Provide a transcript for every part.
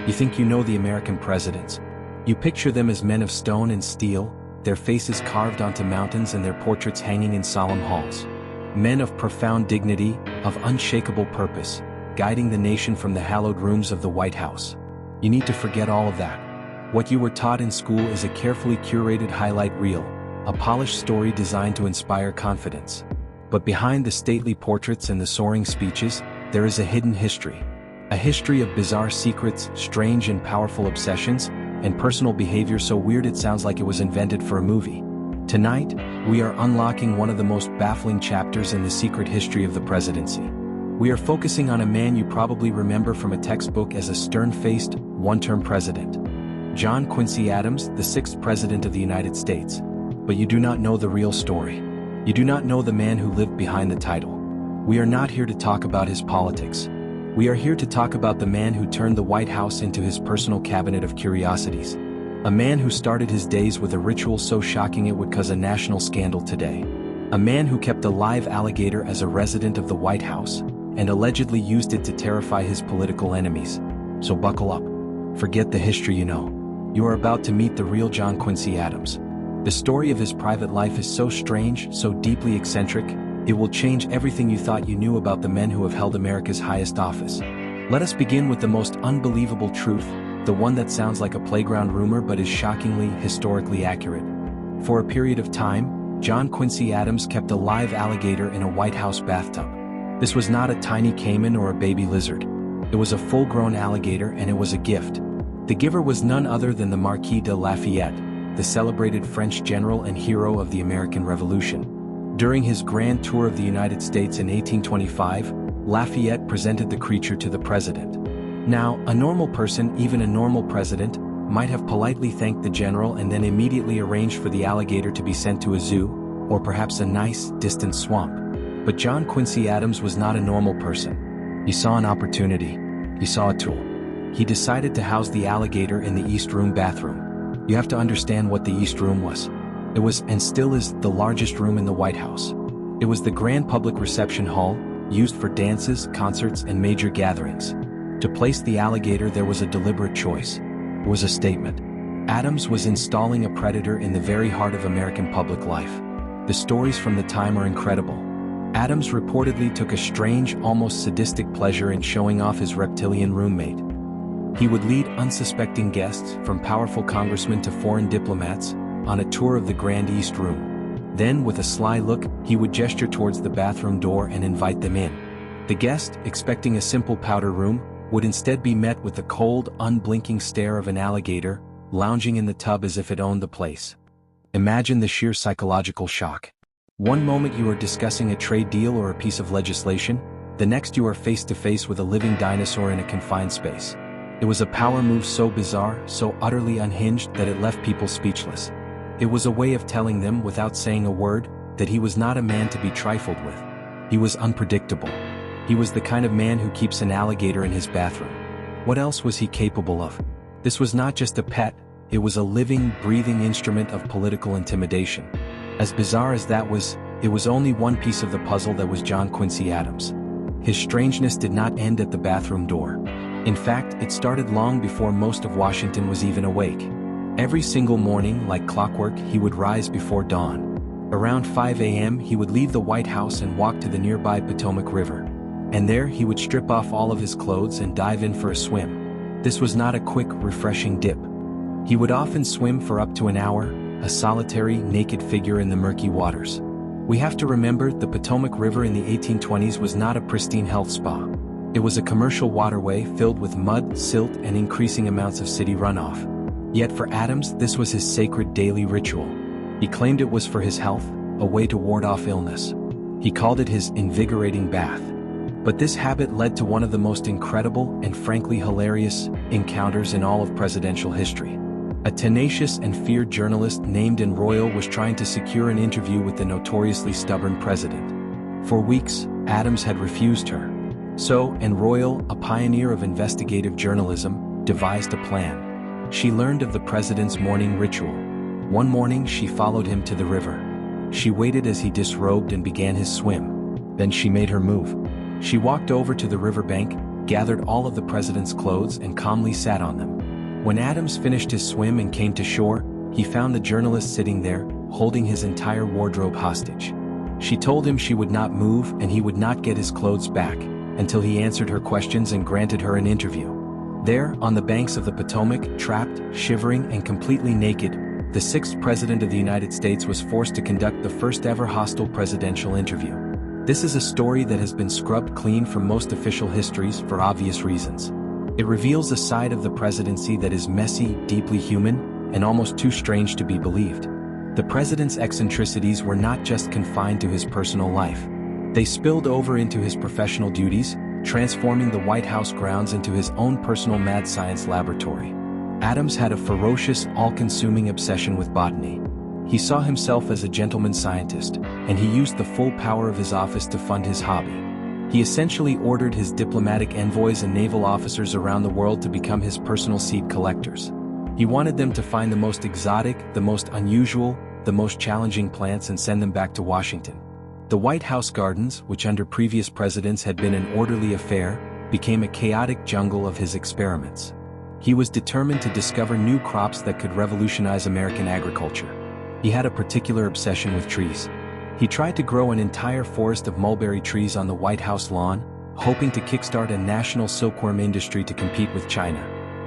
You think you know the American presidents. You picture them as men of stone and steel, their faces carved onto mountains and their portraits hanging in solemn halls. Men of profound dignity, of unshakable purpose, guiding the nation from the hallowed rooms of the White House. You need to forget all of that. What you were taught in school is a carefully curated highlight reel, a polished story designed to inspire confidence. But behind the stately portraits and the soaring speeches, there is a hidden history. A history of bizarre secrets, strange and powerful obsessions, and personal behavior so weird it sounds like it was invented for a movie. Tonight, we are unlocking one of the most baffling chapters in the secret history of the presidency. We are focusing on a man you probably remember from a textbook as a stern-faced, one-term president. John Quincy Adams, the 6th President of the United States. But you do not know the real story. You do not know the man who lived behind the title. We are not here to talk about his politics. We are here to talk about the man who turned the White House into his personal cabinet of curiosities. A man who started his days with a ritual so shocking it would cause a national scandal today. A man who kept a live alligator as a resident of the White House, and allegedly used it to terrify his political enemies. So buckle up. Forget the history you know. You are about to meet the real John Quincy Adams. The story of his private life is so strange, so deeply eccentric, it will change everything you thought you knew about the men who have held America's highest office. Let us begin with the most unbelievable truth, the one that sounds like a playground rumor but is shockingly, historically accurate. For a period of time, John Quincy Adams kept a live alligator in a White House bathtub. This was not a tiny caiman or a baby lizard. It was a full-grown alligator, and it was a gift. The giver was none other than the Marquis de Lafayette, the celebrated French general and hero of the American Revolution. During his grand tour of the United States in 1825, Lafayette presented the creature to the president. Now, a normal person, even a normal president, might have politely thanked the general and then immediately arranged for the alligator to be sent to a zoo, or perhaps a nice, distant swamp. But John Quincy Adams was not a normal person. He saw an opportunity. He saw a tool. He decided to house the alligator in the East Room bathroom. You have to understand what the East Room was. It was, and still is, the largest room in the White House. It was the grand public reception hall, used for dances, concerts, and major gatherings. To place the alligator there was a deliberate choice. It was a statement. Adams was installing a predator in the very heart of American public life. The stories from the time are incredible. Adams reportedly took a strange, almost sadistic pleasure in showing off his reptilian roommate. He would lead unsuspecting guests, from powerful congressmen to foreign diplomats, on a tour of the Grand East Room. Then, with a sly look, he would gesture towards the bathroom door and invite them in. The guest, expecting a simple powder room, would instead be met with the cold, unblinking stare of an alligator, lounging in the tub as if it owned the place. Imagine the sheer psychological shock. One moment you are discussing a trade deal or a piece of legislation, the next you are face to face with a living dinosaur in a confined space. It was a power move so bizarre, so utterly unhinged that it left people speechless. It was a way of telling them, without saying a word, that he was not a man to be trifled with. He was unpredictable. He was the kind of man who keeps an alligator in his bathroom. What else was he capable of? This was not just a pet, it was a living, breathing instrument of political intimidation. As bizarre as that was, it was only one piece of the puzzle that was John Quincy Adams. His strangeness did not end at the bathroom door. In fact, it started long before most of Washington was even awake. Every single morning, like clockwork, he would rise before dawn. Around 5 a.m., he would leave the White House and walk to the nearby Potomac River. And there, he would strip off all of his clothes and dive in for a swim. This was not a quick, refreshing dip. He would often swim for up to an hour, a solitary, naked figure in the murky waters. We have to remember, the Potomac River in the 1820s was not a pristine health spa. It was a commercial waterway filled with mud, silt, and increasing amounts of city runoff. Yet for Adams, this was his sacred daily ritual. He claimed it was for his health, a way to ward off illness. He called it his invigorating bath. But this habit led to one of the most incredible and frankly hilarious encounters in all of presidential history. A tenacious and feared journalist named Royal was trying to secure an interview with the notoriously stubborn president. For weeks, Adams had refused her. So, Royal, a pioneer of investigative journalism, devised a plan. She learned of the president's morning ritual. One morning, she followed him to the river. She waited as he disrobed and began his swim. Then she made her move. She walked over to the riverbank, gathered all of the president's clothes and calmly sat on them. When Adams finished his swim and came to shore, he found the journalist sitting there, holding his entire wardrobe hostage. She told him she would not move and he would not get his clothes back until he answered her questions and granted her an interview. There, on the banks of the Potomac, trapped, shivering, and completely naked, the sixth president of the United States was forced to conduct the first-ever hostile presidential interview. This is a story that has been scrubbed clean from most official histories for obvious reasons. It reveals a side of the presidency that is messy, deeply human, and almost too strange to be believed. The president's eccentricities were not just confined to his personal life. They spilled over into his professional duties, transforming the White House grounds into his own personal mad science laboratory. Adams had a ferocious, all-consuming obsession with botany. He saw himself as a gentleman scientist, and he used the full power of his office to fund his hobby. He essentially ordered his diplomatic envoys and naval officers around the world to become his personal seed collectors. He wanted them to find the most exotic, the most unusual, the most challenging plants and send them back to Washington. The White House gardens, which under previous presidents had been an orderly affair, became a chaotic jungle of his experiments. He was determined to discover new crops that could revolutionize American agriculture. He had a particular obsession with trees. He tried to grow an entire forest of mulberry trees on the White House lawn, hoping to kickstart a national silkworm industry to compete with China.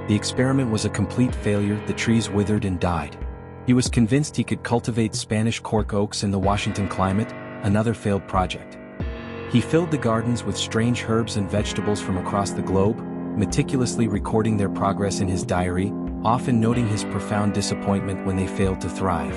The experiment was a complete failure. The trees withered and died. He was convinced he could cultivate Spanish cork oaks in the Washington climate, another failed project. He filled the gardens with strange herbs and vegetables from across the globe, meticulously recording their progress in his diary, often noting his profound disappointment when they failed to thrive.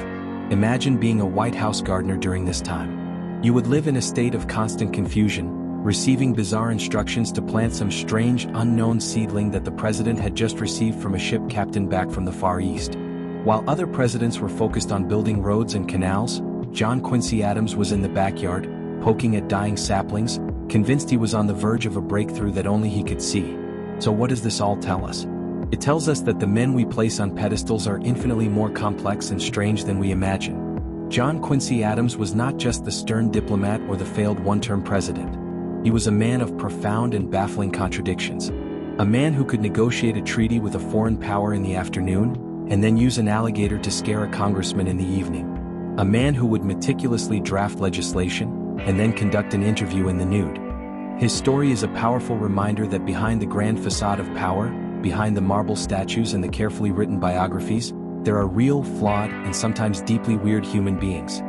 Imagine being a White House gardener during this time. You would live in a state of constant confusion, receiving bizarre instructions to plant some strange, unknown seedling that the president had just received from a ship captain back from the Far East. While other presidents were focused on building roads and canals, John Quincy Adams was in the backyard, poking at dying saplings, convinced he was on the verge of a breakthrough that only he could see. So what does this all tell us? It tells us that the men we place on pedestals are infinitely more complex and strange than we imagine. John Quincy Adams was not just the stern diplomat or the failed one-term president. He was a man of profound and baffling contradictions. A man who could negotiate a treaty with a foreign power in the afternoon, and then use an alligator to scare a congressman in the evening. A man who would meticulously draft legislation, and then conduct an interview in the nude. His story is a powerful reminder that behind the grand facade of power, behind the marble statues and the carefully written biographies, there are real, flawed, and sometimes deeply weird human beings.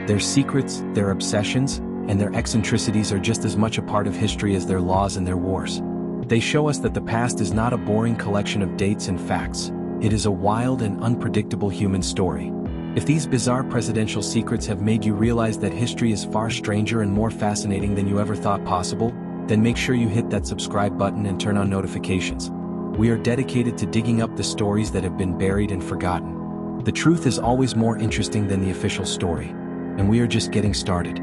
Their secrets, their obsessions, and their eccentricities are just as much a part of history as their laws and their wars. They show us that the past is not a boring collection of dates and facts. It is a wild and unpredictable human story. If these bizarre presidential secrets have made you realize that history is far stranger and more fascinating than you ever thought possible, then make sure you hit that subscribe button and turn on notifications. We are dedicated to digging up the stories that have been buried and forgotten. The truth is always more interesting than the official story, and we are just getting started.